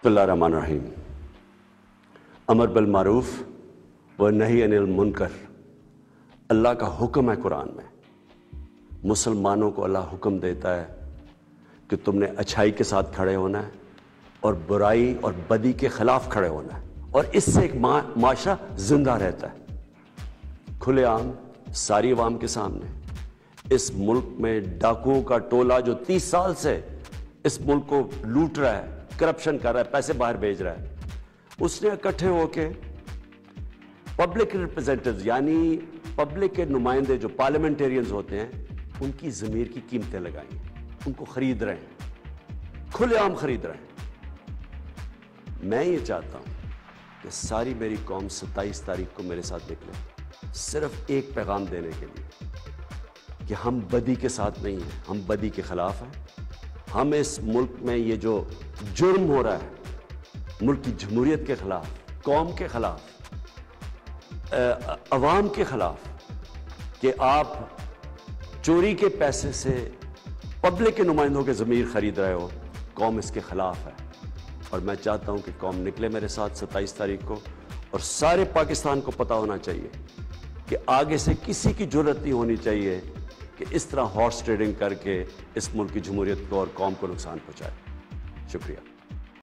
बिस्मिल्लाहिर्रहमानिर्रहीम। अमर बिल मारूफ व नही अनिल मुनकर अल्लाह का हुक्म है। कुरान में मुसलमानों को अल्लाह हुक्म देता है कि तुमने अच्छाई के साथ खड़े होना है और बुराई और बदी के खिलाफ खड़े होना है, और इससे एक माशरा जिंदा रहता है। खुलेआम सारी अवाम के सामने इस मुल्क में डाकुओं का टोला जो 30 साल से इस मुल्क को लूट रहा है, करप्शन कर रहा है, पैसे बाहर भेज रहा है, उसने इकट्ठे होके पब्लिक रिप्रेजेंटेटिव्स यानी पब्लिक के नुमाइंदे जो पार्लियामेंटेरियंस होते हैं, उनकी ज़मीर की कीमतें लगाई, उनको खरीद रहे हैं, खुलेआम खरीद रहे हैं। मैं ये चाहता हूं कि सारी मेरी कौम 27 तारीख को मेरे साथ निकले, सिर्फ एक पैगाम देने के लिए कि हम बदी के साथ नहीं हैं, हम बदी के खिलाफ हैं। हम इस मुल्क में ये जो जुर्म हो रहा है, मुल्क की जमहूरियत के खिलाफ, कौम के खिलाफ, अवाम के खिलाफ, कि आप चोरी के पैसे से पब्लिक के नुमाइंदों के ज़मीर खरीद रहे हो, कौम इसके खिलाफ है। और मैं चाहता हूं कि कौम निकले मेरे साथ 27 तारीख को, और सारे पाकिस्तान को पता होना चाहिए कि आगे से किसी की जुर्रत नहीं होनी चाहिए कि इस तरह हॉर्स ट्रेडिंग करके इस मुल्क की जमहूरियत को और कौम को नुकसान पहुंचाए। शुक्रिया।